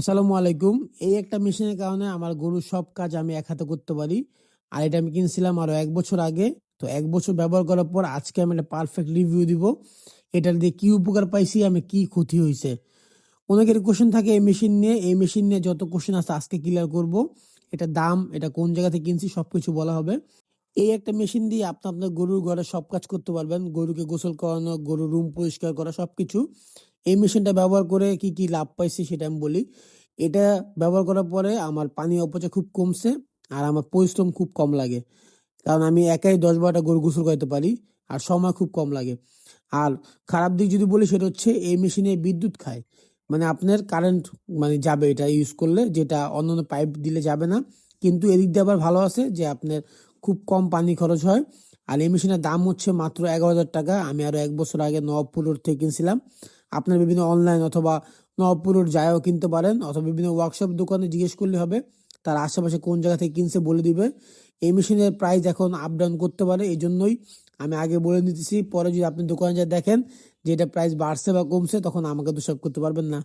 আসসালামু আলাইকুম। এই একটা মেশিনের কারণে আমার গরুর সব কাজ আমি এক হাতে করতে পারি। আর এটা আমি কিনছিলাম আরো ১ বছর আগে। তো ১ বছর ব্যবহার করার পর আজকে আমি একটা পারফেক্ট রিভিউ দিব। এটার দিয়ে কি উপকার পাইছি, আমি কি ক্ষতি হইছে। অনেকের কোয়েশ্চেন থাকে এই মেশিন নিয়ে। এই মেশিন নিয়ে যত কোয়েশ্চেন আছে আজকে ক্লিয়ার করব। এটার দাম, এটা কোন জায়গা থেকে কিনছি সবকিছু বলা হবে। এই একটা মেশিন দিয়ে আপনি আপনার গরুর ঘরে সব কাজ করতে পারবেন। গরুকে গোসল করানো, গরুর রুম পরিষ্কার করা সবকিছু। এই মেশিনটা ব্যবহার করে কি, কি লাভ পাইছি সেটা আমি বলি। এটা ব্যবহার করার পরে আমার পানি অপচয় খুব কমছে। আর আমার পরিশ্রম খুব কম লাগে। কারণ আমি একাই ১০-১২টা গরু গোসল করাইতে পারি। আর সময় খুব কম লাগে। আর খারাপ দিক যদি বলি সেটা হচ্ছে এই মেশিনে বিদ্যুৎ খায়। মানে আপনার কারেন্ট মানে যাবে এটা ইউজ করলে, যেটা অন্যান্য পাইপ দিলে যাবে না। কিন্তু এদিক দিয়ে আবার ভালো আছে যে আপনার খুব কম পানি খরচ হয়। আর এই মেশিনের দাম হচ্ছে মাত্র ১১,০০০ টাকা। আমি আরো ১ বছর আগে নবাবপুর রোড থেকে কিনছিলাম। আপনার বিভিন্ন অনলাইন অথবা নবাবপুর রোড যায়ও কিনতে পারেন, অথবা বিভিন্ন ওয়ার্কশপ দোকানে জিজ্ঞেস করলে হবে। তার আশেপাশে কোন জায়গা থেকে কিনছে বলে দিবে। এই মেশিনের প্রাইস এখন আপ ডাউন করতে পারে, এই জন্যই আমি আগে বলে নিতেছি। পরে যদি আপনি দোকানে যা দেখেন যে এটা প্রাইস বাড়ছে বা কমছে, তখন আমাকে দোষারোপ করতে পারবেন না।